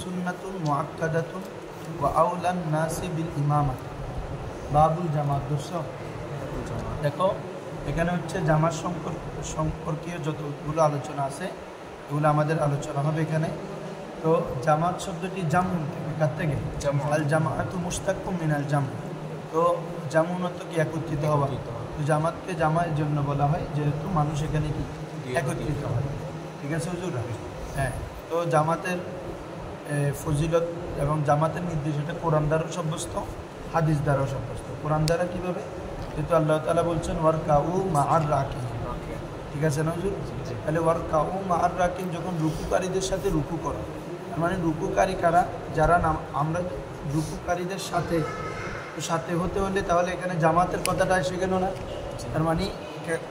সুন্নাতুন মুআক্কাদাতুন ওয়া আউলান নাসি বিল ইমামাত বাবুল জামাত। দর্শক দেখো, এখানে হচ্ছে জামাত সম্পর্কীয় যতগুলো আলোচনা আছে এগুলো আমাদের আলোচনা হবে এখানে। তো জামাত শব্দটি জামুন থেকে আল জামাআতু মুশতাক্কুম মিনাল জাম। তো জামুন অর্থ কি একত্রিত হওয়া। তো জামাতকে জামার জন্য বলা হয় যেহেতু মানুষ এখানে কি একত্রিত হয়। ঠিক আছে হুজুর? হ্যাঁ। তো জামাতের ফজিলত এবং জামাতের নির্দেশ এটা কোরআন দ্বারা সাব্যস্ত, হাদিস দ্বারাও সাব্যস্ত। কোরআন দ্বারা কীভাবে? যেহেতু আল্লাহ তাআলা বলছেন ওয়ারকাউ মা'আর রাকিন। ঠিক আছে না হুজুর? তাহলে ওয়ারকাউ মা'আর রাকিন, যখন রুকুকারীদের সাথে রুকু করো, মানে রুকুকারী কারা? যারা আমরা রুকুকারীদের সাথে হতে হলে তাহলে এখানে জামাতের কথাটা এসে গেল না? তার মানে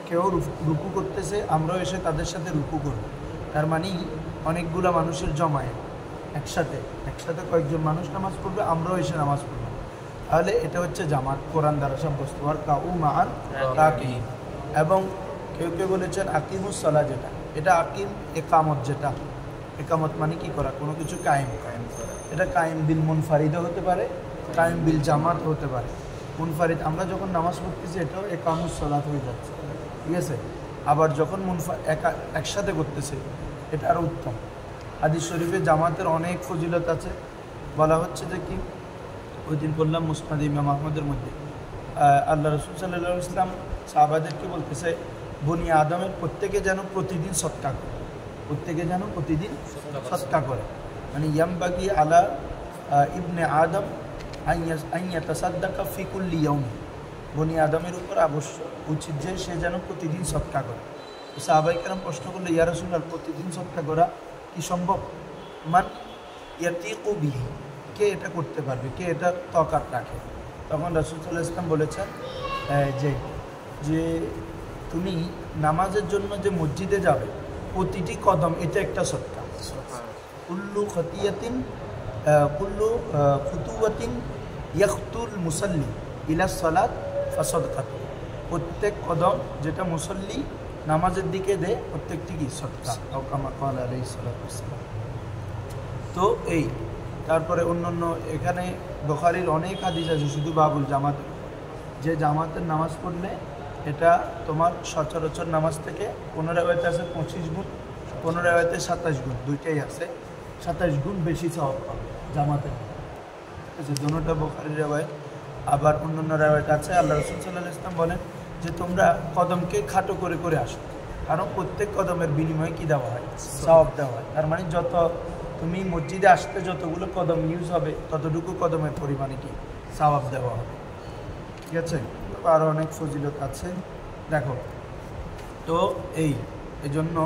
কেউ রুকু করতেছে, আমরাও এসে তাদের সাথে রুকু করব। তার মানে অনেকগুলো মানুষের জমায়ে একসাথে কয়েকজন মানুষ নামাজ পড়বে, আমরাও এসে নামাজ পড়ব। তাহলে এটা হচ্ছে জামাত কোরআন দ্বারা সাব্যস্ত। ওয়ারকাউ মা'আর রাকিন। এবং কেউ কেউ বলেছেন আকিমুস সালাহ, যেটা এটা আকিম একামত, যেটা একামত মানে কি করা, কোনো কিছু কায়েম করা। এটা কায়েম বিল মুনফারিদও হতে পারে, কায়েম বিল জামাত হতে পারে। মুনফারিদ আমরা যখন নামাজ পড়তেছি এটাও একামুস সালাত হয়ে যাচ্ছে। ঠিক আছে? আবার যখন একসাথে করতেছে এটা আরও উত্তম। হাদিস শরীফে জামাতের অনেক ফজিলত আছে। বলা হচ্ছে যে কি, ওই দিন বললাম মুসনাদ ইমাম আহমদের মধ্যে আল্লাহ রাসূল সাল্লাল্লাহু আলাইহি ওয়াসাল্লাম সাহাবাদেরকে বলতেছে বনি আদমের প্রত্যেকে যেন প্রতিদিন সদকা করে, প্রত্যেকে যেন প্রতিদিন সদকা করে। মানে ইয়ামবাগি আলা ইবনে আদম আইয়াতাসাদ্দাকা ফি কুল্লি ইয়াউম। বনি আদমের উপর অবশ্যই উচিত যে সে যেন প্রতিদিন সদকা করে। তো সাহাবায়ে কেরাম প্রশ্ন করলে ইয়া রাসূলুল্লাহ, প্রতিদিন সদকা করা কি সম্ভব? মান ইয়াতিকু বিহি, কে এটা করতে পারবে, কে এটা তাকাত রাখে? তখন রাসূল সাল্লাল্লাহু আলাইহি ওয়াসাল্লাম বলেছেন যে তুমি নামাজের জন্য যে মসজিদে যাবে প্রতিটি কদম এটা একটা সদকা। কুল্লু খুতুওয়াতিন ইয়াখতুল মুসাল্লি ইলা সালাত ফাসাদকাতু। প্রত্যেক কদম যেটা মুসল্লি নামাজের দিকে দেয় প্রত্যেকটি কি সদকা। আও কামা ক্বালা আলাইহিস সালাতু ওয়াসসালাম। তো এই তারপরে অন্যান্য এখানে বুখারীর অনেক হাদিস আছে শুধু বাবুল জামাত, যে জামাতের নামাজ পড়লে এটা তোমার সচরাচর নামাজ থেকে 15 রেওয়ায়েতে আছে 25 গুণ, 15 রেওয়ায়েতে 27 গুণ, দুইটাই আছে 27 গুণ বেশি সওয়াব পাবে জামাতে। ঠিক আছে? দুটোটা বুখারীর রেওয়ায়েত। আবার অন্যান্য রেওয়ায়েত আছে আল্লাহ রাসূল সাল্লাল্লাহু আলাইহি ওয়াসাল্লাম বলেন যে তোমরা কদমকে খাটো করে করে আসো, কারণ প্রত্যেক কদমের বিনিময়ে কি দেওয়া হয়? সওয়াব দেওয়া হয়। তার মানে যত তুমি মসজিদে আসতে যতগুলো কদম ইউজ হবে ততটুকু কদমের পরিমাণে কি সওয়াব দেওয়া হবে। ঠিক আছে? আরও অনেক ফজিলত আছে। দেখো তো এই জন্য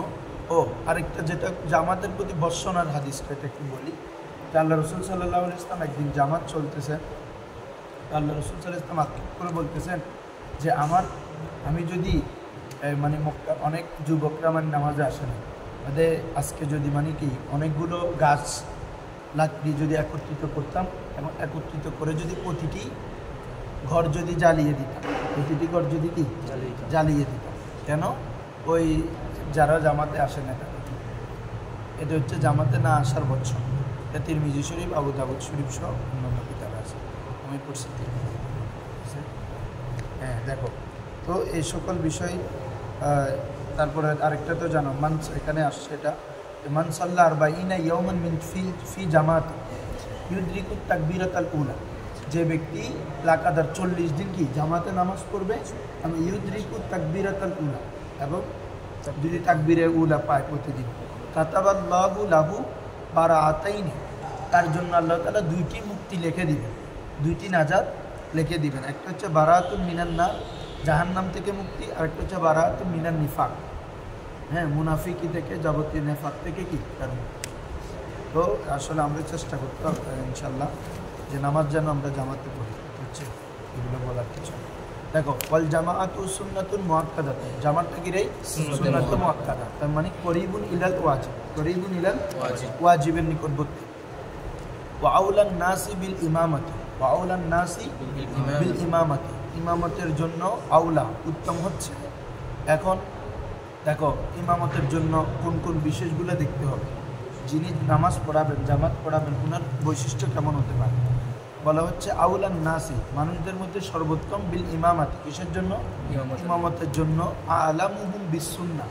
আরেকটা যেটা জামাতের প্রতি বর্ষণার হাদিসটা এটা একটু বলি। আল্লাহ রাসূল সাল্লাল্লাহু আলাইহি ওয়াসাল্লাম একদিন জামাত চলতেছে, আল্লাহ রাসূল সাল্লাল্লাহু আলাইহি ওয়াসাল্লাম আক্ষেপ করে বলতেছেন যে আমি যদি মানে মক্কা অনেক যুবকরা মানে নামাজে আসে না, তাদের আজকে যদি মানে কি অনেকগুলো গাছ লাকড়ি যদি একত্রিত করতাম এবং একত্রিত করে যদি প্রতিটি ঘর যদি জ্বালিয়ে দিতাম, প্রতিটি ঘর যদি কি জ্বালিয়ে দিতাম, কেন? ওই যারা জামাতে আসে না এটা হচ্ছে জামাতে না আসার বছর। এটা তিরমিজি শরীফ, আবু দাউদ শরীফ সহ অন্যান্য কিতাবে আছে। আমি পড়ছি। হ্যাঁ দেখো তো এই সকল বিষয়। তারপরে আরেকটা তো জানো এখানে আসছে এটা মান সাল্লা আরবাঈনা ইয়াওমান মিন ফি জামাত ইউদরিকুত তাকবীরাতাল উলা। যে ব্যক্তি লাগাতার 40 দিন কি জামাতে নামাজ পড়বে আমি ইউদরিকুত তাকবীরাতাল উলা এবং যদি তাকবীরে উলা পায় প্রতিদিন, কাতাবাল্লাহু লাহু বারাআতাইনি, তার জন্য আল্লাহ তাআলা 2টি মুক্তি লিখে দিবেন, 2টি নাজাত লিখে দিবেন। একটা হচ্ছে বারাআতুন মিনান নার, জাহান্নাম থেকে মুক্তি, আর একটা হচ্ছে বারাআতুন মিনান নিফাক, হ্যাঁ মুনাফিকি থেকে, যাবতীয় নেফাক থেকে কি তার মুক্তি। তো আসলে আমরা চেষ্টা করতে হবে ইনশাল্লাহ যে নামাজ যেন আমরা জামাতে পড়ি, হচ্ছে এগুলো বলার কিছু। দেখো ওয়াল জামাআতু সুন্নাতুন মুআক্কাদাতুন, জামাতটা কি রে? সুন্নাতুন মুআক্কাদা, তার মানে করিবুন ইলাল ওয়াজিব, করিবুন ইলাল ওয়াজিবের নিকটবর্তী। ওয়া আউলান নাসি বিল ইমামাতি, ওয়া আউলান নাসি বিল ইমামাতি, ইমামতের জন্য আউলা উত্তম হচ্ছে। এখন দেখো ইমামতের জন্য কোন কোন বিশেষগুলো দেখতে হবে। যিনি নামাজ পড়াবেন, জামাত পড়াবেন, ওনার বৈশিষ্ট্য কেমন হতে পারে? বলা হচ্ছে আউলান নাসি, মানুষদের মধ্যে সর্বোত্তম বিল ইমামাতি, কিসের জন্য? ইমামতের জন্য। আলামুহুম বিস সুন্নাহ,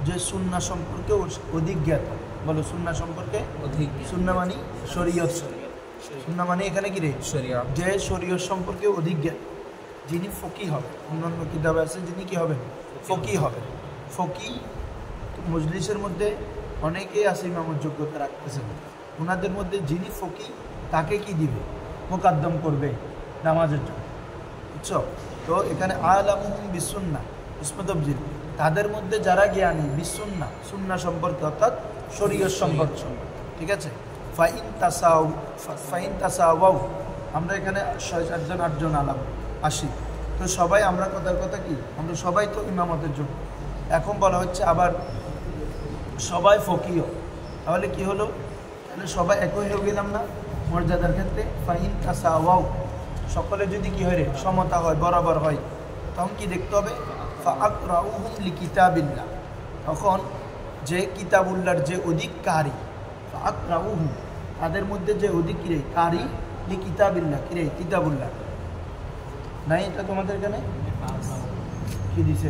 যে সুন্নাহ সম্পর্কে অধিক জ্ঞাত। বলো সুন্নাহ সম্পর্কে অধিক। সুন্নাহ মানে শরীয়ত, সুন্নাহ মানে এখানে কি রে? শরীয়ত। যে শরীয়ত সম্পর্কে অধিক জ্ঞাত, যিনি ফকি হবে। অন্যান্য কিতাবে আছে যিনি কি হবে? ফকি হবে। ফকি মজলিসের মধ্যে অনেকেই আছে ইমামত যোগ্যতা রাখতেছেন, ওনাদের মধ্যে যিনি ফকি তাকে কি দিবে? মোকাদ্দম করবে নামাজের জন্য, বুঝছো? তো এখানে আলামুহুম বিসুন্নাহ ইসমতবজিল, তাদের মধ্যে যারা জ্ঞানী বিসুন্নাহ, সুন্নাহ সম্পর্কে অর্থাৎ শরীয়ত সম্পর্কে, ঠিক আছে? ফাইন তাসাওয়াও, আমরা এখানে 6-7 8 আলাম আসি, তো সবাই আমরা কথার কথা কি, আমরা সবাই তো ইমামতের জন্য। এখন বলা হচ্ছে আবার সবাই ফকিও, তাহলে কি হলো? তাহলে সবাই একই হয়ে গেলাম না মর্যাদার ক্ষেত্রে? ফাইন তাসাওয়াও, সকলে যদি কি হয় রে? সমতা হয়, বরাবর হয়, তখন কি দেখতে হবে? ফাআকরাউহুম লিকিতাবিল্লাহ, তখন যে কিতাবুল্লাহর যে অধিক কারি, ফাআকরাউহুম, তাদের মধ্যে যে অধিক কিরে কারি, লিকিতাবিল্লাহ, কিরে কিতাবুল্লাহ নাই? এটা তোমাদের এখানে কি দিছে?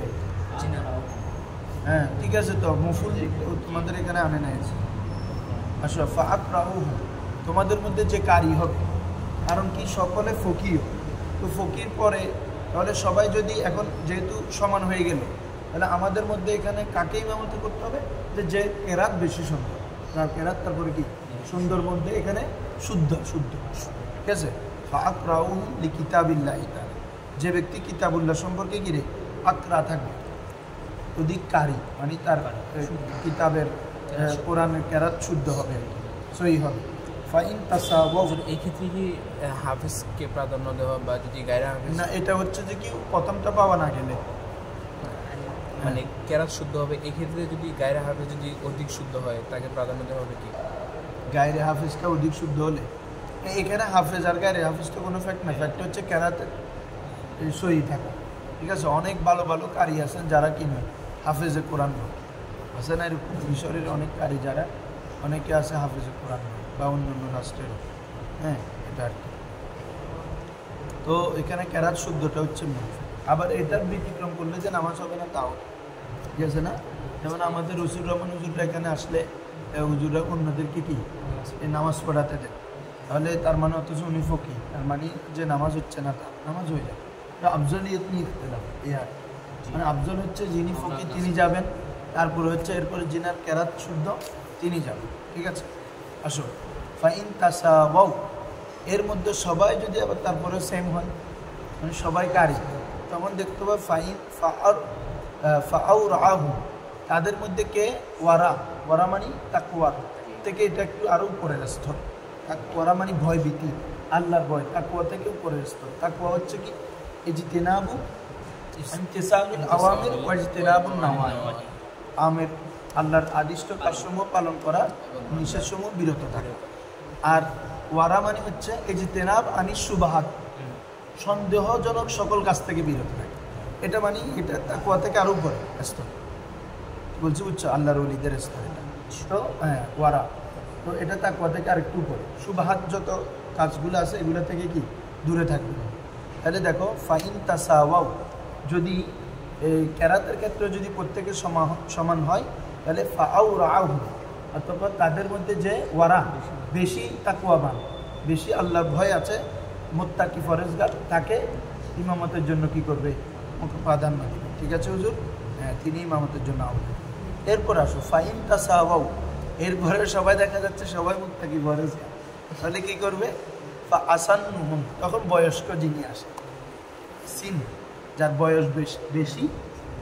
হ্যাঁ ঠিক আছে, তো মুফুল তোমাদের এখানে আনে নাই। আসো ফাআকরাউহুম, তোমাদের মধ্যে যে কারি হবে, কারণ কি সকলে ফকির, তো ফকির পরে তাহলে সবাই যদি এখন যেহেতু সমান হয়ে গেল, তাহলে আমাদের মধ্যে এখানে কাকে ইমামতি করতে হবে? যে কেরাত বেশি সুন্দর, তার কেরাত তারপরে কি সুন্দর মধ্যে এখানে শুদ্ধ, ঠিক আছে? ফাআকরাউহুম লিকিতাবিল্লাহি তাআলা, যে ব্যক্তি কিতাবুল্লাহ সম্পর্কে কি রে আকরা থাকবে, অধিক কারি, মানে তার কিতাবের কোরআনের কেরাত শুদ্ধ হবে, সহি হবে। ফাইন তাসাওয়াও, এই ক্ষেত্রে কি হাফেজকে প্রাধান্য দেওয়া, বা যদি গায়রে হাফেজ না, এটা হচ্ছে যে কি প্রথমটা পাওয়া না গেলে মানে কেরাত শুদ্ধ হবে, এই ক্ষেত্রে যদি গায়রে হাফেজ যদি অধিক শুদ্ধ হয় তাকে প্রাধান্য দেওয়া হবে কি? গায়রে হাফেজটা অধিক শুদ্ধ হলে, এখানে হাফেজ আর গায়রে হাফেজ তো কোনো ফ্যাক্ট না, ফ্যাক্ট হচ্ছে কেরাতের সহি থাকা, ঠিক আছে? অনেক ভালো ভালো কারি আছেন যারা কি নয় হাফেজে কোরআন নয়, আছে না এরকম মিশরের অনেক কারি যারা, অনেকে আছে হাফেজে কোরআন নয়, বা অন্যান্য রাষ্ট্রেরও। হ্যাঁ, এটা আর কি। তো এখানে কেরাত শুদ্ধটা হচ্ছে মূল। আবার এটার ব্যতিক্রম করলে যে নামাজ হবে না তাও, ঠিক আছে না? যেমন আমাদের রসুর রহমান হুজুররা এখানে আসলে হুজুররা অন্যদেরকে কি এই নামাজ পড়াতে দেয়, তাহলে তার মানে অথচ উনি ফকি, তার মানে যে নামাজ হচ্ছে না তা নামাজ হয়ে যায়। তো আফজলিয়ত নিয়ে খেলাম আর মানে আফজল হচ্ছে যিনি ফকি তিনি যাবেন, তারপরে হচ্ছে এরপরে যিনার কেরাত শুদ্ধ তিনি যাবেন, ঠিক আছে? আসো ফাইন তাসাওয়াও, এর মধ্যে সবাই যদি আবার তারপরে সেম হয়, মানে সবাই কারি, তখন দেখতে হবে ফাইন ফাআউরাহু, তাদের মধ্যে কে ওয়ারা মানে তাকওয়ার থেকে, এটা একটু আরও উপরের স্তর। তাকওয়ারা মানে ভয় ভীতি, আল্লাহর ভয়, তাকওয়া থেকে উপরের স্তর। তাকওয়া হচ্ছে কি ইজতিনাবু ইমতিসালুল আওয়ামির ওয়া ইজতিনাবুন নাওয়াহি, আমের আল্লাহর আদিষ্ট কাজসমূহ পালন করা, নিষেধসমূহ বিরত থাকা। আর ওয়ারা মানে হচ্ছে ইজতিনাব আনিস শুবহাত, সন্দেহজনক সকল কাজ থেকে বিরত থাকে। এটা মানে এটা তাকওয়া থেকে আরো উপরে স্তর বলছি, বুঝছো? আল্লাহর ওলিদের স্তর এটা। তো হ্যাঁ ওয়ারা, তো এটা তাকওয়া থেকে আরেকটু উপরে। শুবহাত যত কাজগুলো আছে এগুলো থেকে কি দূরে থাকবে। তাহলে দেখো ফাইন তাসাওয়াও, যদি এই কেরাতের ক্ষেত্রে যদি প্রত্যেকের সমান হয়, তাহলে ফাআউরাহু, অথবা তাদের মধ্যে যে ওয়ারা বেশি তাকওয়াবান, বেশি আল্লাহর ভয় আছে, মুত্তাকি ফরেজগার, তাকে ইমামতের জন্য কি করবে? প্রাধান্য দেবে, ঠিক আছে হুজুর? হ্যাঁ, তিনি ইমামতের জন্য আবেদন। এরপর আসো ফাইন তাসাওয়াও, এর ঘরে সবাই দেখা যাচ্ছে সবাই মুত্তাকি ফরেজগার, তাহলে কি করবে? ফাআসান্নুহুম, তখন বয়স্ক যিনি আসে, সিন যার বয়স বেশি,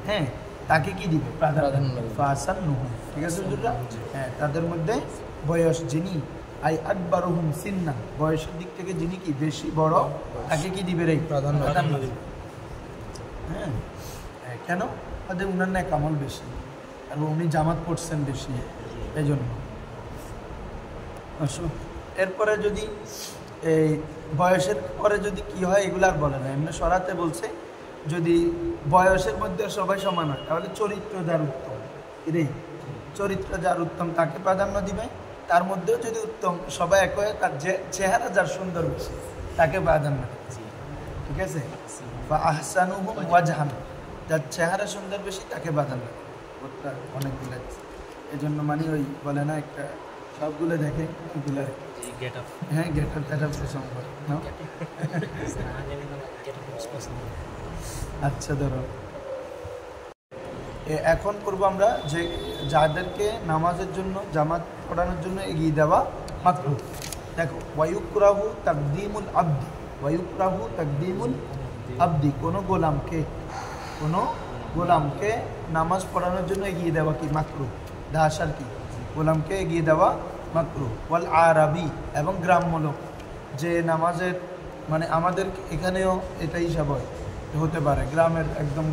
হ্যাঁ, তাকে কি দিবে? প্রাধান্য। ফাআসান্নুহুম, ঠিক আছে হুজুররা? হ্যাঁ, তাদের মধ্যে বয়স যিনি আই আকবারুহুম সিন্নাহ, বয়সের দিক থেকে যিনি কি বেশি বড়, তাকে কি দিবে? রে প্রাধান্য দিবে। হ্যাঁ, কেন? তাদের উনার না কামাল বেশি, আর উনি জামাত পড়ছেন বেশি, এই জন্য। এরপরে যদি এই বয়সের পরে যদি কি হয় এগুলো আর বলে না, এমনি সরাতে বলছে যদি বয়সের মধ্যে সবাই সমান হয়, তাহলে চরিত্র যার উত্তম, রে চরিত্র যার উত্তম তাকে প্রাধান্য দিবে, তার মধ্যেও যদি উত্তম সবাই এক হয়, তার যে চেহারা যার সুন্দর বেশি তাকে প্রাধান্য দেয়। ঠিক আছে, বা আহসানুহুম ওয়াজহান, যার চেহারা সুন্দর বেশি তাকে প্রাধান্য দেয়। ওটা অনেকগুলো এই জন্য মানে ওই বলে না একটা সবগুলো দেখে ওগুলো হ্যাঁ গেট আপ সম্ভব না। আচ্ছা ধরো এখন করবো আমরা যে যাদেরকে নামাজের জন্য জামাত পড়ানোর জন্য এগিয়ে দেওয়া মাকরুহ। দেখো ওয়ায়ুকরাহু তাকদীমুল আবদি, ওয়ায়ুকরাহু তাকদীমুল আবদি, কোনো গোলামকে নামাজ পড়ানোর জন্য এগিয়ে দেওয়া কি মাকরুহ। দাসার কি গোলামকে এগিয়ে দেওয়া মাকরুহ। ওয়াল আরাবি, এবং গ্রাম্য লোক, যে নামাজের মানে আমাদের এখানেও এটা হিসাব হয় হতে পারে, গ্রামের একদম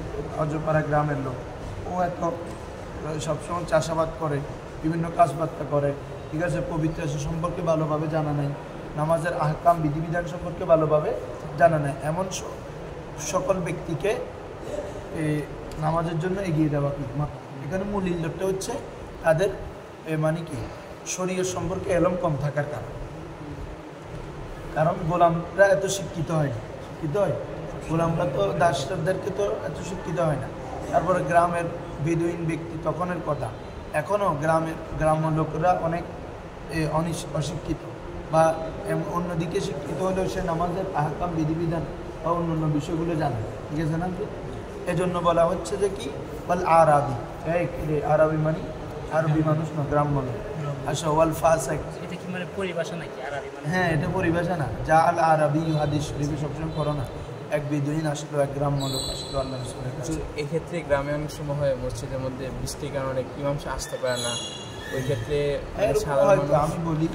অজপাড়া গ্রামের লোক, ও এত সবসময় চাষাবাদ করে, বিভিন্ন কাজবার্তা করে, ঠিক আছে, পবিত্র সম্পর্কে ভালোভাবে জানা নেই, নামাজের আহকাম বিধিবিধান সম্পর্কে ভালোভাবে জানা নেই, এমন সকল ব্যক্তিকে নামাজের জন্য এগিয়ে দেওয়া কি মাকরুহ। এখানে মূল ইল্লতটা হচ্ছে তাদের মানে কি শরীয়ত সম্পর্কে এলম কম থাকার কারণ গোলামরা এত শিক্ষিত হয় না, শিক্ষিত হয় গোলামরা তো দাসদেরকে তো এত শিক্ষিত হয় না। তারপরে গ্রামের বেদুইন ব্যক্তি তখনের কথা, এখনও গ্রাম্য লোকেরা অনেক অশিক্ষিত বা অন্যদিকে শিক্ষিত হলেও সে নামাজের আহকাম বিধিবিধান বা অন্যান্য বিষয়গুলো জানে, ঠিক আছে না। এজন্য বলা হচ্ছে যে কি বল আরবি, আরবি মানে আরবি মানুষ না, গ্রাম্য লোক। আচ্ছা ওয়াল ফাসিক, এটা কি মানে পরিভাষা নাকি আরবি মানে? হ্যাঁ এটা পরিভাষা না, যা আল আরবি হাদিস শরীফে সবসময় পড়ো না, এক বেদুইন আসলো, এক গ্রাম্য লোক আসলো আল্লাহ রাসূলের কাছে। এক্ষেত্রে গ্রামে অনেক সময় হয় মসজিদের মধ্যে বৃষ্টির কারণে অনেক ইমাম সাহেব আসতে পারে না, ওই ক্ষেত্রে আমি বলি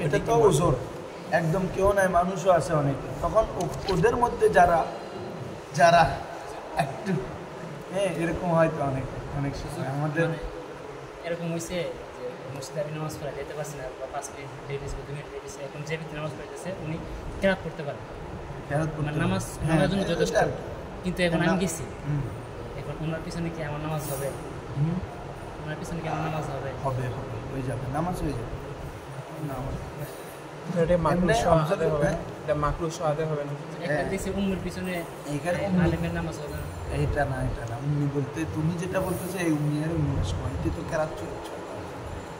এটা তো ওজোর, একদম কেউ নাই, মানুষও আছে অনেক, তখন ওদের মধ্যে যারা একটু এরকম হয়তো অনেক সময় আমাদের এরকম হয়েছে যে মসজিদে আমি নামাজ পড়া যেতে পারছি না, বা 5 মিনিট দেরি হয়েছে, 2 মিনিট দেরি হয়েছে, এখন যে ব্যক্তি নামাজ পড়তেছে উনি কেরাত করতে পারে, মানে নামাজ পড়ার জন্য যথেষ্ট, কিন্তু এখন আমি গেছি, এখন ওনার পিছনে কি আমার নামাজ হবে? ওনার পিছনে কি আমার নামাজ হবে? হবে হয়ে যাবে, নামাজ হয়ে যাবে। এটা মাকরুহ সাহায্য হবে, এটা মাকরুহ সাহায্য হবে না। একটা দেখছি উম্মুর পিছনে এখানে আলেমের নামাজ হবে না। এটা না উম্মি বলতে তুমি যেটা বলতেছো এই উম্মি আর উম্মি এটি তো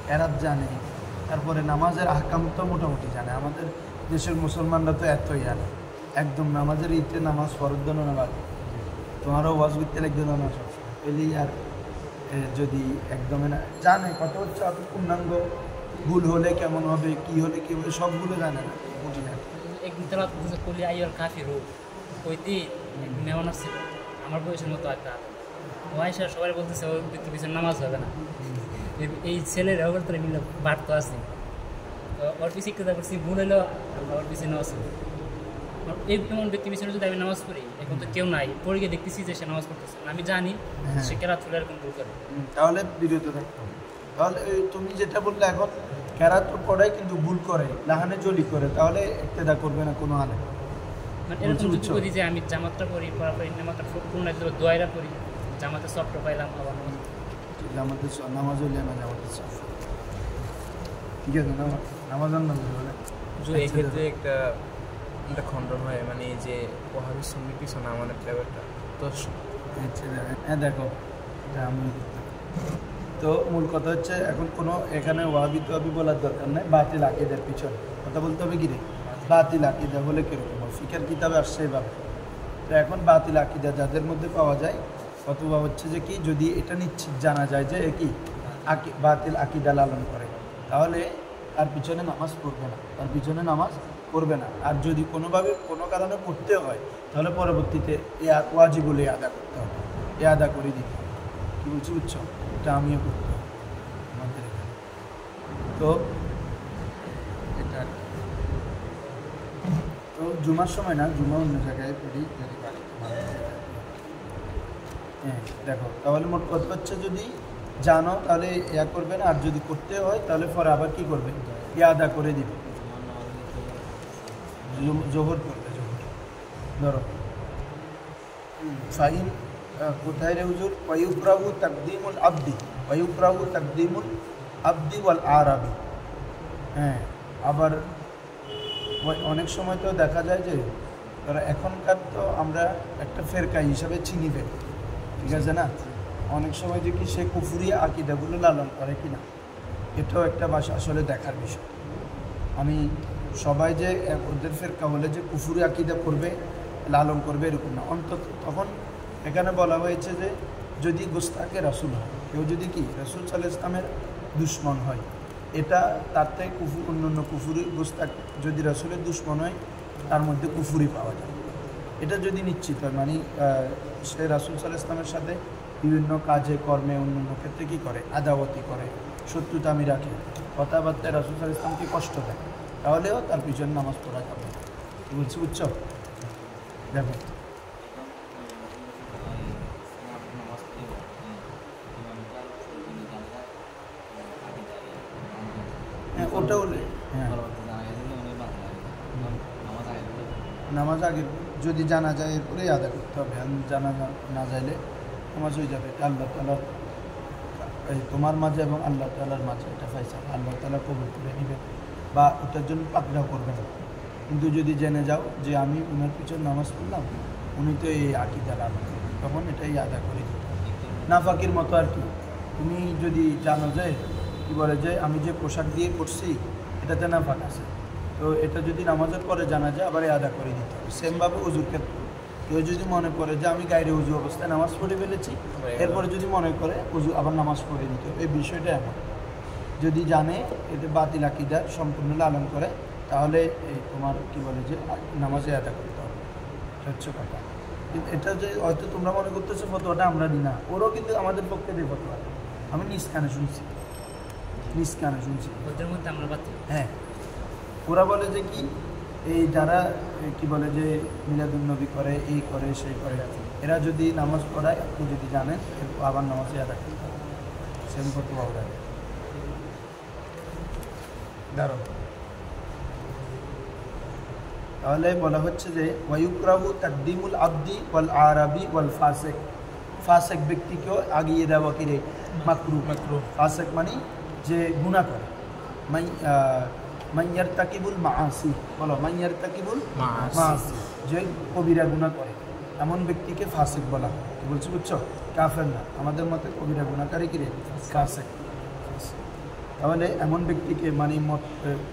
কেরাত জানে, তারপরে নামাজের আহকাম তো মোটামুটি জানে। আমাদের দেশের মুসলমানরা তো এতই জানে, একদম নামাজের ইতে নামাজ ফরদ্দানো না বাদ, তোমারও ওয়াজ করতে লাগবে না সবসময় পেলেই। আর যদি একদমই না জানে কত হচ্ছে অত পূর্ণাঙ্গ, ভুল হলে কেমন হবে, কি হলে কী হবে, সবগুলো জানে না, বুঝি না। একদিন তেলাওয়াত করতেছে কলি আইয়াল কাফিরুন, ওইটি মেহমান আসছিল আমার বয়সের মতো একটা, ও আয়সা সবাই বলতেছে ওর পিছনে নামাজ হবে না, এই ছেলের ওর তোর মিলে বাড়তো আছে, তো ওর পিছিয়ে একটু করছি ভুল হলো, ওর পিছিয়ে নামাজ পড়ি, এই এমন ব্যক্তি পিছনে যদি আমি নামাজ পড়ি, এখন তো কেউ নাই, পড়ে গিয়ে দেখতেছি যে সে নামাজ পড়তেছে, আমি জানি সে কেরাত চলে এরকম ভুল করে, তাহলে বিরত থাকতে হবে। তাহলে তুমি যেটা বললে এখন কেরাত পড়ায় কিন্তু ভুল করে, লাহানে জলি করে, তাহলে ইক্তেদা করবে না কোনো আলে। মানে এরকম যদি করি যে আমি জামাতটা পড়ি, পড়ার পরে নামাজটা পূর্ণ দোয়াইরা পড়ি, জামাতে সফট পাইলাম, আবার জামাতের নামাজ হইলে না জামাতের সব ঠিক আছে, নামাজ বলে এই ক্ষেত্রে একটা খণ্ডন হয়, মানে এই যে ওহাবি সুন্নির পিছনে আমাদের ব্যাপারটা তো হ্যাঁ দেখো আমি তো মূল কথা হচ্ছে এখন কোনো এখানে ওয়াহাবি তোয়াবি বলার দরকার নেই, বাতিল আকিদের পিছনে কথা বলতে হবে কি রে, বাতিল আকিদা বলে কীরকম ফিকার কিতাবে আসছে এভাবে। তো এখন বাতিল আকিদা যাদের মধ্যে পাওয়া যায়, অথবা হচ্ছে যে কি যদি এটা নিশ্চিত জানা যায় যে কি বাতিল আকিদা লালন করে, তাহলে তার পিছনে নামাজ পড়বে না, তার পিছনে নামাজ পড়বে না। আর যদি কোনোভাবে কোনো কারণে পড়তে হয়, তাহলে পরবর্তীতে ওয়াজিবুল আদা করতে হবে, আদা করে দিতে হবে। কী বলছি বুঝছো, এটা আমিও করতে হবে আমাদের এখানে। তো এটা তো জুমার সময় না, জুমা অন্য জায়গায় পড়ি যদি পারি। হ্যাঁ দেখো, তাহলে মোট কথা হচ্ছে যদি জানো তাহলে ইয়া করবে না, আর যদি করতে হয় তাহলে পরে আবার কি করবে, আদা করে দিবে, জোহর করবে, জোহর ধরো ফাইন কোথায় রে হুজুর, ওয়ায়ুকরাহু তাকদীমুল আবদি ওয়াল আরাবি, হ্যাঁ, আবার অনেক সময় তো দেখা যায় যে ধরো এখনকার তো আমরা একটা ফেরকা হিসাবে চিনি ফেলি, ঠিক আছে না? অনেক সময় যে কি সে কুফুরি আকিদাগুলো লালন করে কিনা, এটাও একটা বাসা আসলে দেখার বিষয়। আমি সবাই যে ওদের ফেরকা বলে যে কুফুরি আকিদা করবে, লালন করবে এরকম না। অন্তত তখন এখানে বলা হয়েছে যে যদি গোস্তাকে রাসূল হয়, কেউ যদি কি রাসূল সাল্লাল্লাহু আলাইহি ওয়াসাল্লামের দুশমন হয়, এটা তার থেকে অন্যান্য কুফুরি গোস্তাক যদি রাসূলের দুশমন হয় তার মধ্যে কুফুরি পাওয়া যায়। এটা যদি নিশ্চিত হয়, মানে সে রাসূল সাল্লাল্লাহু আলাইহি ওয়াসাল্লামের সাথে বিভিন্ন কাজে কর্মে অন্যান্য ক্ষেত্রে কী করে, আদাওয়াতি করে, শত্রুতা আমি রাখি, কথাবার্তায় রাসূল সাল্লাল্লাহু আলাইহি ওয়াসাল্লামকে কষ্ট দেয়, তাহলেও তার পিছনে নামাজ পড়া যাবে। বলছি বুঝছো? দেখো হ্যাঁ, ওটাও হ্যাঁ, নামাজ আগে যদি জানা যায় এরপরেই আদা করতে হবে। আমি জানা না যাইলে নামাজ হয়ে যাবে। এটা আল্লাহ তাআলার এই তোমার মাঝে এবং আল্লাহ তাআলার মাঝে এটা ফায়সালা, আল্লাহ তাআলা কবুল করে নেবে বা ওটার জন্য পাকড়াও করবে না। কিন্তু যদি জেনে যাও যে আমি উনার পিছনে নামাজ পড়লাম, উনি তো এই আকিদা লাভ, তখন এটাই আদা করে দিতে হবে। নাফাকির মতো আর কি। তুমি যদি জানো যে কী বলে যে আমি যে পোশাক দিয়ে করছি এটাতে নাফাক আছে, তো এটা যদি নামাজের পরে জানা যায় আবার আদা করে দিতে হবে। সেমভাবে উজুর ক্ষেত্রে কেউ যদি মনে করে যে আমি গায়ে উজু অবস্থায় নামাজ পড়ে ফেলেছি, এরপরে যদি মনে করে উজু আবার নামাজ পড়ে দিতে হবে, এই বিষয়টা এমন যদি জানে এতে বাতিল আকিদার সম্পূর্ণ লালন করে, তাহলে এই তোমার কী বলে যে নামাজে আদা করতে হবে। এটা হচ্ছে কথা। কিন্তু এটা যে হয়তো তোমরা মনে করতেছো ফতোয়াটা আমরা নিই না, ওরও কিন্তু আমাদের পক্ষে দিয়ে ফতোয়া। আমি নিজ কানে শুনছি, ওদের মধ্যে আমরা পাচ্ছি। হ্যাঁ, ওরা বলে যে কি এই যারা কি বলে যে মিলাদুন নবী করে, এই করে সেই করে, এরা যদি নামাজ পড়ায় আপনি যদি জানেন এরপর আবার নামাজে আদা করতে হবে। সেম ফতোয়া ওরা দাঁড়ো। তাহলে বলা হচ্ছে যে ওয়ায়ুকরাহু তাকদিমুল আবদি ওয়াল আরাবি ওয়াল ফাসিক, ফাসিক ব্যক্তিকেও আগিয়ে দেওয়া কি রে মাকরুহ। ফাসিক মানে যে গুনাহ করে, মাইয়ারতাকিবুল মাআসি, বলো মাইয়ারতাকিবুল মাআসি, যে কবিরা গুনাহ করে এমন ব্যক্তিকে ফাসিক বলা হয়। কি বলছি বুঝছো? কাফের না, আমাদের মতে কবিরা গুনাহকারী কি রে ফাসিক। তাহলে এমন ব্যক্তিকে মানে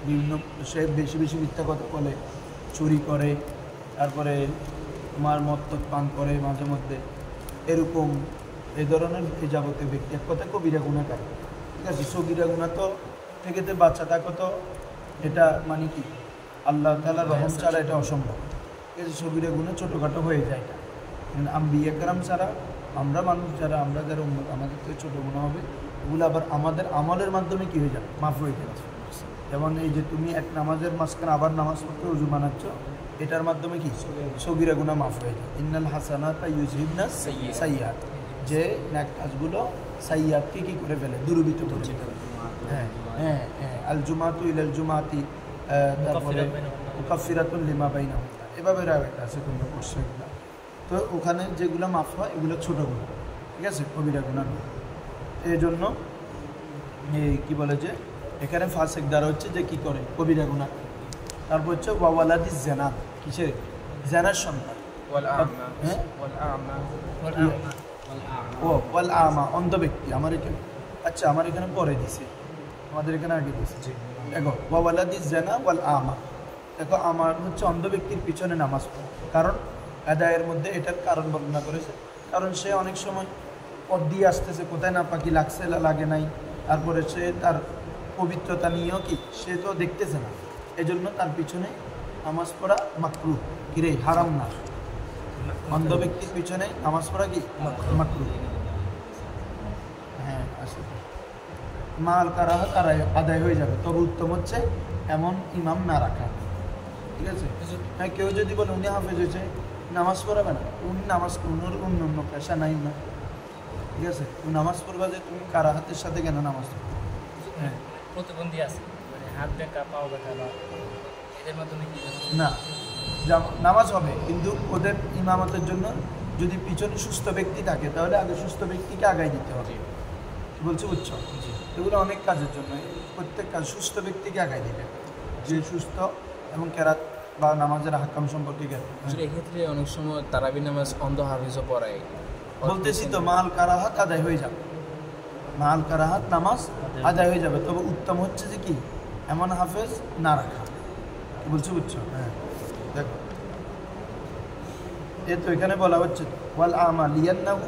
বিভিন্ন সে বেশি বেশি মিথ্যা কথা বলে, চুরি করে, তারপরে তোমার মদ পান করে মাঝে মধ্যে, এরকম এই ধরনের এই যাবতীয় ব্যক্তি এক কথা কবিরা গুনাহকারী। ঠিক আছে, সগীরা গুনাহ তো থেকে বাচ্চা থাকো, তো এটা মানে কি আল্লাহ তাআলার রহম ছাড়া এটা অসম্ভব। ঠিক আছে, সগীরা গুনাহ ছোটোখাটো হয়ে যায়, এটা কিন্তু আম্বিয়া কেরাম ছাড়া আমরা মানুষ যারা উম্মত, আমাদের থেকে ছোটো গুনাহ হবে, ওগুলো আবার আমাদের আমলের মাধ্যমে কী হয়ে যাবে, মাফ হয়ে যাবে। যেমন এই যে তুমি এক নামাজের মাঝখানে আবার নামাজ পড়তে উজু বানাচ্ছ, এটার মাধ্যমে কি সগীরা গুনাহ মাফ হয়ে যায়। ইন্নাল হাসানাতা ইউযহিবনা সাইয়্যাত, যে নেক কাজগুলো সাইয়্যাতকে কি করে ফেলে, দূরীভূত করে ফেলে। হ্যাঁ হ্যাঁ হ্যাঁ, আল জুমাতু ইলাল জুমাতি, তারপরে মুকাফফিরাতুন লিমা বাইনাহুম, এভাবে রাওয়াত আছে তোমরা পড়ছো এগুলো। তো ওখানে যেগুলো মাফ হয় এগুলো ছোটো গুনাহ, ঠিক আছে, কবিরা গুনাহ নয়। এই জন্য এই কী বলে যে এখানে ফাসিক দ্বারা হচ্ছে যে কী করে কবিরা গুনাহ। তারপর হচ্ছে ওয়ালাদিস জানা, কিসের জানার সন্তান, হ্যাঁ ও ওয়াল আমা, অন্ধ ব্যক্তি। আমার এখানে আচ্ছা, আমার এখানে পরে দিছে, আমাদের এখানে আগে দিছে। দেখো ওয়ালাদিস জানা ওয়াল আমা, দেখো আমার হচ্ছে অন্ধ ব্যক্তির পিছনে নামাজ পড়া, কারণ আদায়ের মধ্যে এটার কারণ বর্ণনা করেছে। কারণ সে অনেক সময় পথ দিয়ে আসতেছে, কোথায় না পাখি লাগছে লাগে নাই, তারপরে সে তার পবিত্রতা নিয়েও কি সে তো দেখতেছে না, এজন্য তার পিছনে নামাজ পড়া মাকরুহ, কিরে হারাম না। অন্ধ ব্যক্তির পিছনে নামাজ পড়া কি মাকরুহ। হ্যাঁ, আসলে মাল কারাহ তারা আদায় হয়ে যাবে, তবে উত্তম হচ্ছে এমন ইমাম না রাখা। ঠিক আছে, হ্যাঁ, কেউ যদি বলে উনি হাফেজ হয়েছে নামাজ পড়াবে না, উনি নামাজ অন্য পেশা নাই না, ঠিক আছে, তুমি নামাজ পড়বা যে তুমি কারাহাতের সাথে কেন নামাজ পড়বে? হ্যাঁ, প্রতিবন্ধী আছে, মানে হাত দেখা পাও দেখা বা এদের মাধ্যমে কি না, নামাজ হবে, কিন্তু ওদের ইমামতের জন্য যদি পিছনে সুস্থ ব্যক্তি থাকে তাহলে আগে সুস্থ ব্যক্তিকে আগায় দিতে হবে। বলছি বুঝছো? এগুলো অনেক কাজের জন্য, প্রত্যেক কাজ সুস্থ ব্যক্তিকে আগায় দিবে, যে সুস্থ এবং কেরাত বা নামাজের হাকাম সম্পর্কে জ্ঞান। এক্ষেত্রে অনেক সময় তারাবি নামাজ অন্ধ হাফিজও পড়ায়। বলতেছি তো মাল কারাহাত আদায় হয়ে যাবে, মাল কারাহাত নামাজ আদায় হয়ে যাবে, তবে উত্তম হচ্ছে যে কি এমন হাফেজ না রাখা। বলছি বুঝছো? হ্যাঁ দেখো এ তো এখানে বলা হচ্ছে ওয়াল আমা লিয়ান্নাহু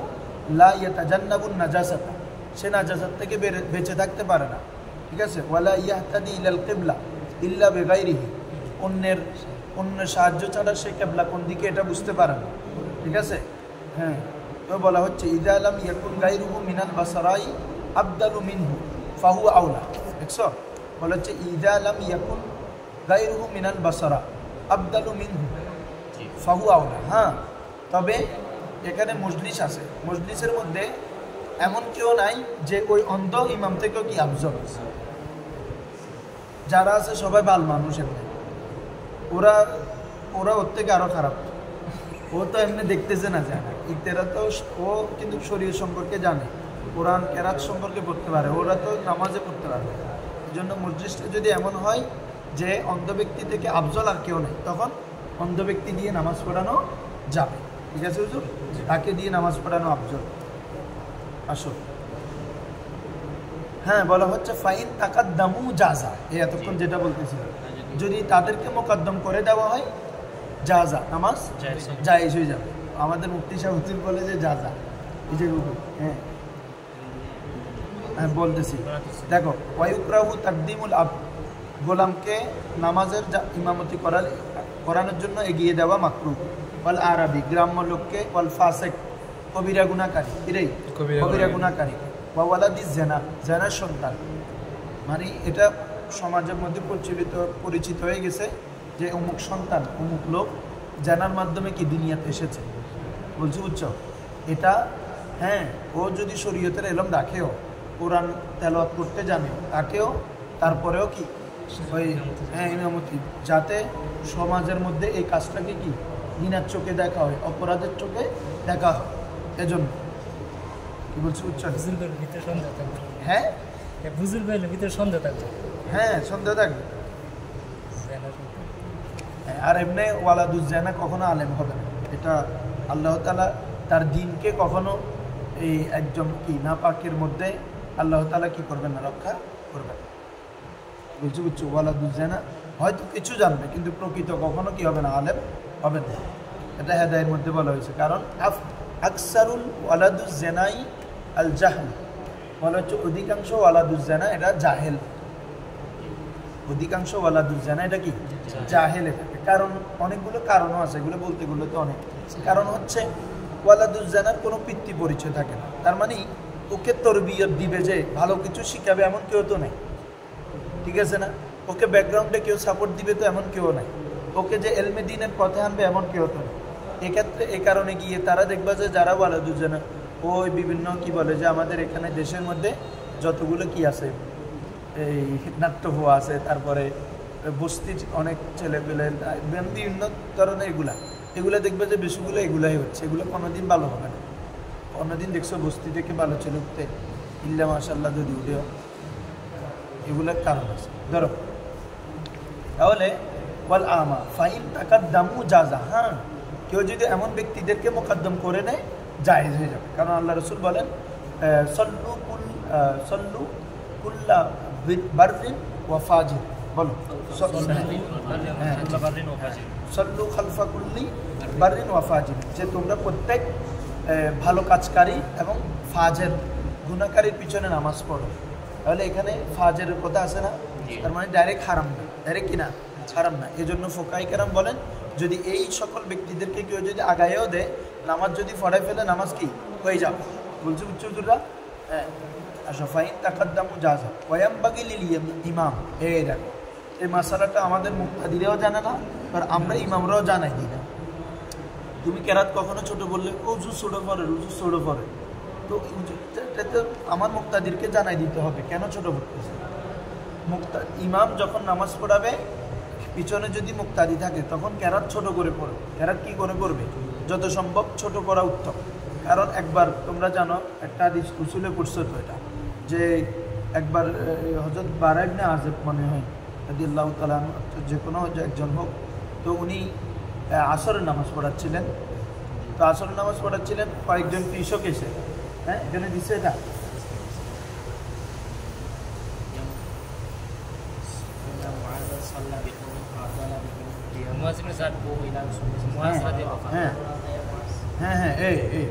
লা ইয়াতাজান্নাবুন নাজাসাতা, সে নাজাসাত থেকে বেঁচে থাকতে পারে না, ঠিক আছে। ওয়ালা ইয়াহতাদি ইলাল কিবলা ইল্লা বিগাইরিহি, অন্যের সাহায্য ছাড়া সে কিবলা কোন দিকে এটা বুঝতে পারে না, ঠিক আছে। হ্যাঁ তো বলা হচ্ছে ইদা লাম ইয়াকুন গায়রুহু মিনাল বাসারাই আবদালু মিনহু ফাহুয়া আউলা। দেখছো বলা হচ্ছে ইদা লাম ইয়াকুন গায়রুহু মিনাল বাসারা আবদালু মিনহু ফাহুয়া আউলা। হ্যাঁ তবে এখানে মজলিস আছে, মজলিসের মধ্যে এমন কেউ নাই যে ওই অন্ধ ইমাম থেকেও কি আফজল। যারা আছে সবাই বাল মানুষ, এমনি ওরা ওর থেকে আরো খারাপ। ও তো এমনি দেখতেছে না, জানে ইকতেরা তো, ও কিন্তু শরীয়ত সম্পর্কে জানে, কোরআন কেরাত সম্পর্কে পড়তে পারে, ওরা তো নামাজে পড়তে পারবে। এই জন্য মজলিসটা যদি এমন হয় যে অন্ধ ব্যক্তি থেকে আফজল আর কেউ নেই, তখন অন্ধ ব্যক্তি দিয়ে নামাজ পড়ানো যাবে, ঠিক আছে হুজুর? তাকে দিয়ে নামাজ পড়ানো আফজল। আসো হ্যাঁ বলা হচ্ছে ফাইন তাকাদ্দামু জাযা, এই এতক্ষণ যেটা বলতেছিলাম, যদি তাদেরকে মোকদ্দম করে দেওয়া হয় জাযা, নামাজ জায়েজ হয়ে যাবে। আমাদের মুফতি সাহেব হুজুর বলে যে জাযা, এই যে হ্যাঁ হ্যাঁ বলতেছি। দেখো ওয়ায়ুকরাহু তাকদিমুল আব, গোলামকে নামাজের ইমামতি করানোর জন্য এগিয়ে দেওয়া মাকরুহ। ওয়াল আরাবি, গ্রাম্য লোককে, ওয়াল ফাসিক, কবিরা গুনাহকারী, এরাই কবিরা গুনাহকারী, ওয়া ওয়ালাদিজ জিনা, জিনার সন্তান। মানে এটা সমাজের মধ্যে পরিচিত হয়ে গেছে যে অমুক সন্তান অমুক লোক জানার মাধ্যমে কি দুনিয়াতে এসেছে। বলছি বুঝছো? এটা হ্যাঁ ও যদি শরীয়তের এলম রাখেও, কোরআন তেলাওয়াত করতে জানে, তাকেও তারপরেও কি ওই হ্যাঁ ইমামতি, যাতে সমাজের মধ্যে এই কাজটাকে কি ঘৃণার চোখে দেখা হয়, অপরাধের চোখে দেখা হয়। এজন্য কি বলছি বুঝছো? হ্যাঁ বুজুর্গের ভিতরে সন্দেহ থাকবে, হ্যাঁ সন্দেহ থাকবে। আর এমনি ওয়ালাদুজ্জানা কখনো আলেম হবে না, এটা আল্লাহ তাআলা তার দিনকে কখনো এই একজন কি নাপাকের মধ্যে আল্লাহ তাআলা কি করবেন না, রক্ষা করবেন। বুঝছো বুঝছো? ওয়ালাদুজ্জানা হয়তো কিছু জানবে কিন্তু প্রকৃত কখনো কি হবে না, আলেম হবে না। এটা হেদায়ের মধ্যে বলা হয়েছে, কারণ আকসারুল ওয়ালাদুজ্জানাই আল জাহল, বলা হচ্ছে অধিকাংশ ওয়ালাদুজ্জানা এটা জাহেল, অধিকাংশ ওয়ালাদুজ্জানা এটা কি জাহেল। থাকে কারণ অনেকগুলো কারণও আছে, এগুলো বলতে গেলে তো অনেক কারণ হচ্ছে ওয়ালাদুজ্জানার কোনো পিতৃ পরিচয় থাকে না, তার মানে ওকে তরবিয়ত দিবে যে ভালো কিছু শিখাবে এমন কেউ তো নেই, ঠিক আছে না? ওকে ব্যাকগ্রাউন্ডে কেউ সাপোর্ট দিবে তো এমন কেউ নাই, ওকে যে এলমে দ্বীনের পথে আনবে এমন কেউ তো নেই। এক্ষেত্রে এই কারণে গিয়ে তারা দেখবে যে যারা ওয়ালাদুজ্জানা ওই বিভিন্ন কি বলে যে আমাদের এখানে দেশের মধ্যে যতগুলো কি আছে, এই নাট্যভুয়া আছে, তারপরে বস্তির অনেক ছেলেপেলে, বিভিন্ন ধরনের এগুলা দেখবে যে বেশিগুলো এগুলাই হচ্ছে, এগুলো কোনোদিন ভালো হবে না। কোনোদিন দেখছো বস্তি থেকে ভালো ছেলে উঠতে, ইল্লা মাশাআল্লাহ যদি উঠেও, এগুলোর কারণ আছে। ধরো তাহলে ওয়াল আমা ফাইন তাকাদ্দামু জাযা, হ্যাঁ কেউ যদি এমন ব্যক্তিদেরকে মোকদ্দম করে নেয় জায়েজ হয়ে যাবে, কারণ আল্লাহ রাসূল বলেন সল্লু কুল্লা বাররিন ওয়া ফাজির, বলো সল্লু খালফা কুল্লি বাররিন ওয়া ফাজির, যে তোমরা প্রত্যেক ভালো কাজকারী এবং ফাজের গুনাহকারীর পিছনে নামাজ পড়ো। তাহলে এখানে ফাজের কথা আছে না, তার মানে ডাইরেক্ট হারাম না, ডাইরেক্ট কিনা হারাম না। এই জন্য ফোকাই কেরাম বলেন যদি এই সকল ব্যক্তিদেরকে কেউ যদি আগায়ও দেয়, নামাজ যদি পড়াই ফেলে নামাজ কি হয়ে যাবে। বলছি বুঝছো? হ্যাঁ আচ্ছা ফাইন তাকাদ্দামু জাযা ওয়ায়ামবাগি লিল ইমাম, এই দেখো এই মাসালাটা আমাদের মুক্তাদিরাও জানে না, আর আমরা ইমামরাও জানাই দিই না। তুমি কেরাত কখনো ছোট বললে ও জুজ ছোটো পড়ে, রুজু ছোটো পড়ে, তো এটা তো আমার মুক্তাদিরকে জানাই দিতে হবে কেন ছোটো পড়তেছে। ইমাম যখন নামাজ পড়াবে পিছনে যদি মুক্তাদি থাকে তখন কেরাত ছোট করে পড়বে। কেরাত কি করে পড়বে? যত সম্ভব ছোট করা উত্তম, কারণ একবার তোমরা জানো একটা হাদিস উসুলে পড়ছো তো, এটা যে একবার হযরত বারা ইবনে আযিব মনে হয় রাদিয়াল্লাহু তাআলা আনহু, যে কোনো একজন হোক, তো উনি আসরের নামাজ পড়াচ্ছিলেন। তো আসরের নামাজ পড়াচ্ছিলেন, কয়েকজন কৃষক এসে, হ্যাঁ এখানে দিচ্ছে এটা,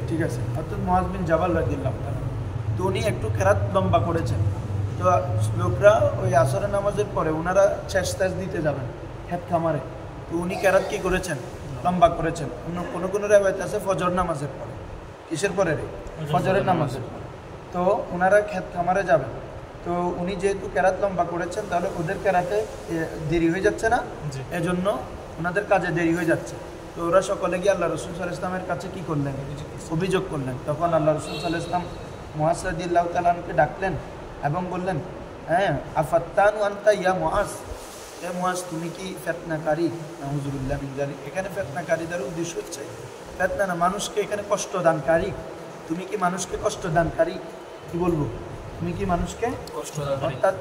ঠিক আছে, অর্থাৎ মুআয বিন জাবাল রাদিয়াল্লাহু তাআলা। তো উনি একটু কেরাত লম্বা করেছেন। তো লোকরা ওই আসরের নামাজের পরে ওনারা শেষ দিতে যাবেন ক্ষেত খামারে, তো উনি কেরাত কি করেছেন, লম্বা করেছেন। অন্য কোনো কোনো রেওয়ায়েত আছে ফজর নামাজের পরে। কিসের পরে রে? ফজরের নামাজের পরে। তো ওনারা ক্ষেত খামারে যাবেন, তো উনি যেহেতু কেরাত লম্বা করেছেন, তাহলে ওদের কেরাতে দেরি হয়ে যাচ্ছে না, এজন্য ওনাদের কাজে দেরি হয়ে যাচ্ছে। তো ওরা সকলে গিয়ে আল্লাহ রাসূল সাল্লাল্লাহু আলাইহি ওয়াসাল্লামের কাছে কি করলেন, অভিযোগ করলেন। তখন আল্লাহ রাসূল সাল্লাল্লাহু আলাইহি ওয়াসাল্লাম মুআয রাদিয়াল্লাহু তাআলা আনহুকে ডাকলেন এবং বললেন, হ্যাঁ আফাত্তানু আনতা ইয়া মুআয, এ মুআয তুমি কি ফিতনাকারী? নাউযুবিল্লাহি মিন যালিক। এখানে ফিতনাকারীদের উদ্দেশ্য হচ্ছে ফিতনা না, মানুষকে এখানে কষ্ট দানকারী। তুমি কি মানুষকে কষ্ট দানকারী? কি বলবো, তুমি কি মানুষকে কষ্ট দানকারী? অর্থাৎ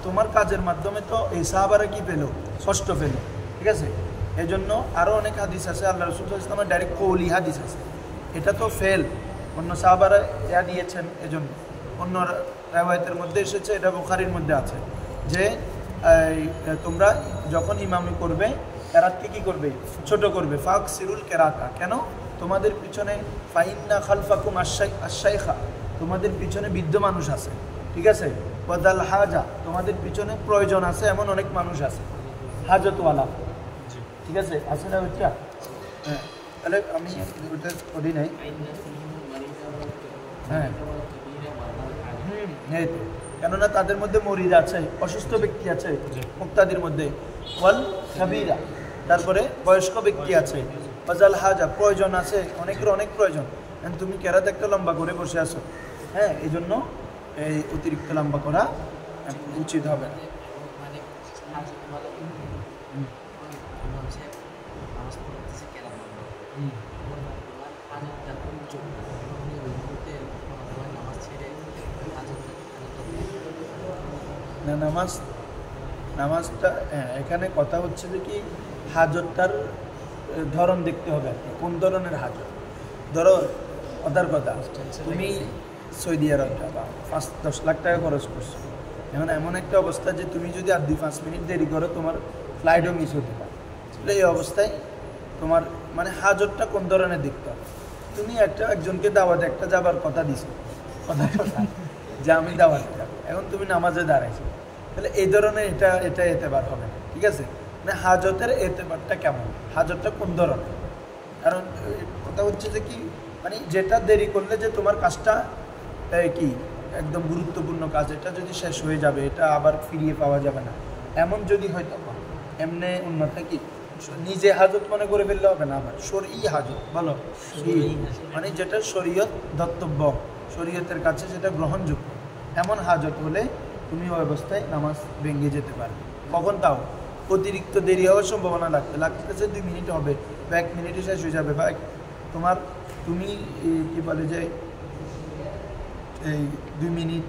তোমার কাজের মাধ্যমে তো এই সাহাবারা কি পেল, কষ্ট পেল, ঠিক আছে। এই জন্য আরও অনেক হাদিস আছে, আল্লাহ রাসূল সাল্লাল্লাহু আলাইহি ওয়াসাল্লামের ডাইরেক্ট কওলি হাদিস আছে, এটা তো ফেল, অন্য সাহাবারা ইয়া দিয়েছেন। এজন্য অন্য রিওয়ায়াতের মধ্যে এসেছে, এটা বুখারীর মধ্যে আছে, যে তোমরা যখন ইমামি করবে কেরাতকে কি করবে, ছোট করবে। ফাকসিরুল কেরাতা, কেন? তোমাদের পিছনে ফাইন্না খালফাকুম আশ-শাইখা, তোমাদের পিছনে বৃদ্ধ মানুষ আছে, ঠিক আছে। ওয়াদাল হাজা, তোমাদের পিছনে প্রয়োজন আছে এমন অনেক মানুষ আছে, হাজতওয়ালা, ঠিক আছে, আছে না ওইটা? হ্যাঁ, তাহলে আমি ওইটা করি নাই। হ্যাঁ এই তো, কেননা তাদের মধ্যে মরিদ আছে, অসুস্থ ব্যক্তি আছে মুক্তাদির মধ্যে, ওয়াল কাবীরা, তারপরে বয়স্ক ব্যক্তি আছে, ওয়াজাল হাজা, প্রয়োজন আছে, অনেকের অনেক প্রয়োজন। তুমি কেরাত একটা লম্বা করে বসে আছো, হ্যাঁ, এই জন্য এই অতিরিক্ত লম্বা করা উচিত হবে না। না, নামাজটা এখানে কথা হচ্ছে যে কি হাজতটার ধরন দেখতে হবে, কোন ধরনের হাজত। ধরো ওদের কথা, তুমি সৌদি আরব যাবা, 5-10 লাখ টাকা খরচ করছো, এমন একটা অবস্থা যে তুমি যদি আর 2-5 মিনিট দেরি করো তোমার ফ্লাইটও মিস হতে পারে। এই অবস্থায় তোমার মানে হাজতটা কোন ধরনের দেখতে হবে। তুমি একজনকে দাওয়াতে একটা যাবার কথা দিছো, কথা যে আমি দাওয়াতে যাবো, এখন তুমি নামাজে দাঁড়াইছো, তাহলে এই ধরনের এটা এতেবার হবে না, ঠিক আছে। মানে হাজতের এতেবারটা কেমন, হাজতটা কোন ধরনের। কারণ কথা হচ্ছে যে কি মানে যেটা দেরি করলে যে তোমার কাজটা কি একদম গুরুত্বপূর্ণ কাজ, এটা যদি শেষ হয়ে যাবে, এটা আবার ফিরিয়ে পাওয়া যাবে না, এমন যদি হয় তখন এমনি উন্নত কি নিজে হাজত মনে করে ফেললে হবে না। আবার শরঈ হাজত বলো, মানে যেটা শরীয়ত দত্তব্য, শরীয়তের কাছে যেটা গ্রহণযোগ্য, এমন হাজত হলে তুমি ওই অবস্থায় নামাজ ভেঙে যেতে পারবে। কখন? তাও অতিরিক্ত দেরি হওয়ার সম্ভাবনা লাগতেছে 2 মিনিট হবে বা 1 মিনিটে শেষ হয়ে যাবে, বা তুমি কি বলে যে এই 2 মিনিট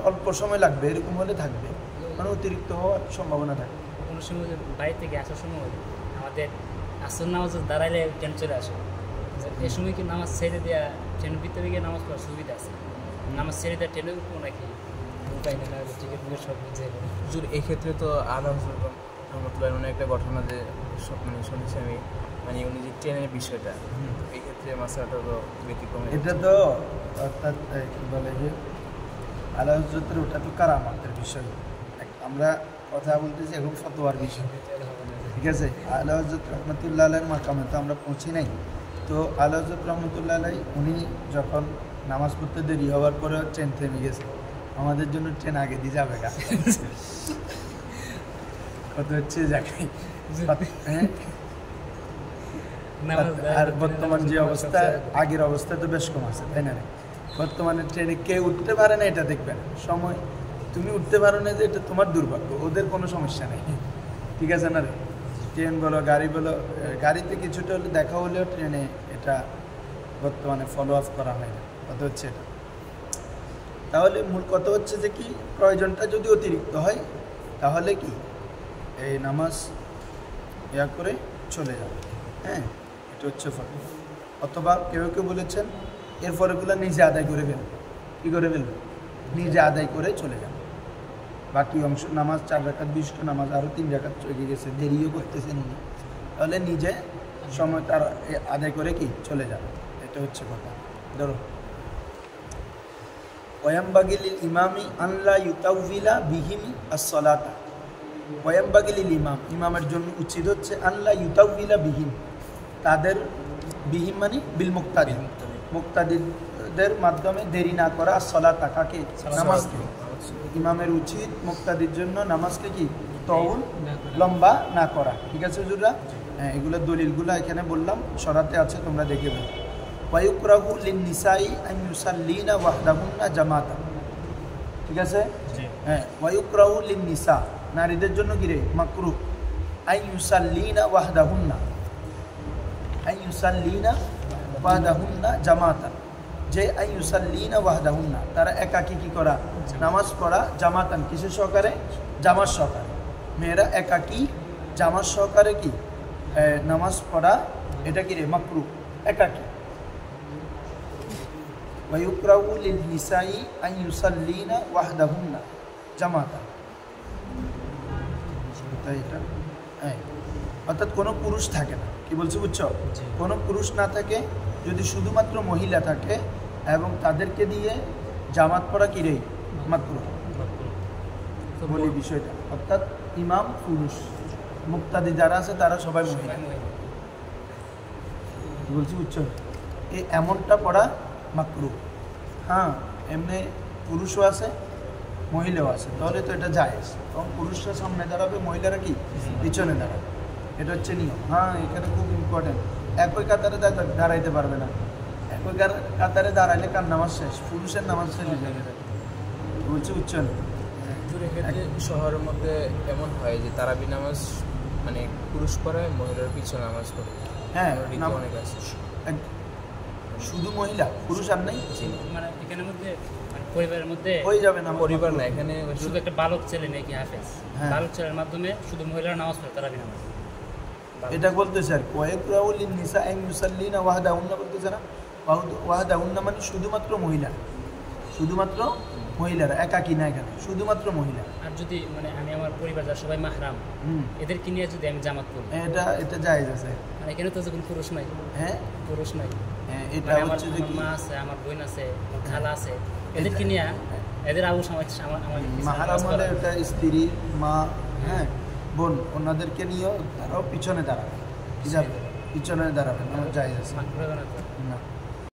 অল্প সময় লাগবে, এরকম হলে থাকবে, মানে অতিরিক্ত হওয়ার সম্ভাবনা থাকে। কোনো সময় বাড়ি থেকে আসার সময় আমাদের আসর নামাজ দাঁড়াইলে ট্রেন চলে আসে, এই সময় কি নামাজ ছেড়ে দেওয়া, ট্রেনের ভিতরে গিয়ে নামাজ পড়ার সুবিধা আছে, নামাজ ছেড়ে দেওয়া ট্রেনের উপর নাকি উপায় নেই, টিকিট বুকের সব বুঝে। হুজুর এক্ষেত্রে তো আলম রহমতুল্লাহ মানে একটা ঘটনা যে মানে শুনেছি আমি, মানে উনি যে ট্রেনের বিষয়টা, এই ক্ষেত্রে মাসালাটা তো ব্যতিক্রম। এটা তো অর্থাৎ কী বলে যে আল্লাহ হজরতের ওটা তো কারামাতের বিষয়, আমরা কথা বলতেছি এখন ফতোয়ার বিষয়, ঠিক আছে। আল্লাহ হজরত রহমতুল্লাহ আলাইহির মাকামে তো আমরা পৌঁছি নাই। তো আল্লাহ হজরত রহমতুল্লাহ আলাই উনি যখন নামাজ পড়তে দেরি হওয়ার পরে ট্রেন থেমে গেছে, আমাদের জন্য ট্রেন আগে দিয়ে যাবে গা, কত হচ্ছে যাকে। হ্যাঁ, আর বর্তমান যে অবস্থা, আগের অবস্থা তো বেশ কম আছে, তাই না? বর্তমানে ট্রেনে কেউ উঠতে পারে না, এটা দেখবে না সময়, তুমি উঠতে পারো না যে এটা তোমার দুর্ভাগ্য, ওদের কোনো সমস্যা নেই, ঠিক আছে না রে। ট্রেন বলো, গাড়ি বলো, গাড়িতে কিছুটা হলে দেখা হলেও ট্রেনে এটা বর্তমানে ফলো আপ করা হয় না, কত হচ্ছে এটা। তাহলে মূল কথা হচ্ছে যে কি প্রয়োজনটা যদি অতিরিক্ত হয় তাহলে কি এই নামাজ ইয়া করে চলে যাবে। হ্যাঁ, এটা হচ্ছে ফতোয়া। অথবা কেউ কেউ বলেছেন এরপরেগুলো নিজে আদায় করে ফেলবে। কী করে ফেলবে? নিজে আদায় করে চলে যাবে। বাকি অংশ নামাজ 4 রাকাত বিশিষ্ট নামাজ আরও 3 রাকাত চলে গেছে, দেরিও করতেছেন উনি, তাহলে নিজে সময় তার আদায় করে কি চলে যাবে। এটা হচ্ছে কথা। ধরো ওয়ায়ামবাগি লিল ইমামি আল্লা ইউতাউবিলা বিহিম as-সালাতা। ওয়ায়ামবাগি লিল ইমাম, ইমামের জন্য উচিত হচ্ছে আল্লা ইউতাউবিলা বিহিম, তাদের বিহিম মানে বিল মুক্তাদি, মুক্তাদিদের মাধ্যমে দেরি না করা as-সালাতা, কাকে? নামাজকে। ইমামের উচিত মুক্তাদির জন্য নামাজকে কি তউল লম্বা না করা। ঠিক আছে হুজুররা? হ্যাঁ, এগুলোর দলিলগুলো এখানে বললাম, সরাতে আছে, তোমরা দেখে নেবে। ওয়ায়ুকরাহু লিন-নিসাই আন ইউসাল্লিনা ওয়াহদাহুন্না জামাতা। ঠিক আছে? হ্যাঁ, ওয়ায়ুকরাহু লিন-নিসা, নারীদের জন্য কি রে? মাকরুহ। আন ইউসাল্লিনা ওয়াহদাহুন্না, আন ইউসাল্লিনা ওয়াহদাহুন্না জামাতা, যে আন ইউসাল্লিনা ওয়াহদাহুন্না, তারা একাকী কি করা? নামাজ পড়া, জামাতান, কিসের সহকারে? জামাত সহকারে। মেয়েরা একাকী জামাত সহকারে কি নামাজ পড়া, এটা কি রে? মাকরুহ, একাকী। ওয়ায়ুকরাহু লিন-নিসাই আন ইউসাল্লিনা ওয়াহদাহুন্না জামাতা। এটা হ্যাঁ, অর্থাৎ কোনো পুরুষ থাকে না। কি বলছি বুঝছো? কোনো পুরুষ না থাকে, যদি শুধুমাত্র মহিলা থাকে এবং তাদেরকে দিয়ে জামাত পড়া কি রে? মাকরুহ। বলি বিষয়টা, অর্থাৎ ইমাম পুরুষ, মুক্তাদি যারা আছে তারা সবাই মহিলা। কি বলছি বুঝছো? এই এমনটা পড়া মাকরুহ। হ্যাঁ, এমনি পুরুষও আছে মহিলাও আছে, তাহলে তো এটা জায়েজ। এবং পুরুষরা সামনে দাঁড়াবে, মহিলারা কি পিছনে দাঁড়াবে, এটা হচ্ছে নিয়ম। হ্যাঁ, এখানে খুব ইম্পর্টেন্ট, একই কাতারে দাঁড়াইতে পারবে না। একই কাতারে দাঁড়াইলে কার নামাজ শেষ? পুরুষের নামাজ শেষ হয়ে যাবে। বলছি বুঝছেন? শহরের মধ্যে এমন হয় যে তারাবি নামাজ মানে পুরুষ পড়ায়, মহিলার পিছনে নামাজ পড়ে। হ্যাঁ, অনেক আছে। শুধু মহিলা, পুরুষ আর নাই। মানে এখানের মধ্যে পরিবারের মধ্যে হয়ে যাবে না, পরিবার না, এখানে শুধু একটা বালক ছেলে নাকি হাফেজ, বালক ছেলের মাধ্যমে শুধু মহিলারা নামাজ পড়ে, তারাবি নামাজ। এটা বলতেছে আর ওয়ায়ুকরাহু লিন-নিসা আন ইউসাল্লিনা ওয়াহদাহুন্না বলতেছে না? ওয়াহদাহুন্না মানে শুধুমাত্র মহিলা, শুধুমাত্র মহিলারা, একাকী না, এখানে শুধুমাত্র মহিলা। আর যদি মানে আমি আমার পরিবার যারা সবাই মাহরাম, এদেরকে নিয়ে যদি আমি জামাত করি, এটা জায়েজ আছে। মানে এখানে তো যখন পুরুষ নাই, হ্যাঁ, পুরুষ নাই, হ্যাঁ, এটা মানে হচ্ছে যে আমার মা আছে, আমার বোন আছে, আমার খালা আছে, এদেরকে নিয়ে এদের আবু সমাজ আমার মাহরাম হলে এটা স্ত্রী, মা, হ্যাঁ, বোন, ওনাদেরকে নিয়েও তারাও পিছনে দাঁড়াবে। পিছনে দাঁড়াবে না, জায়েজ আছে। না না।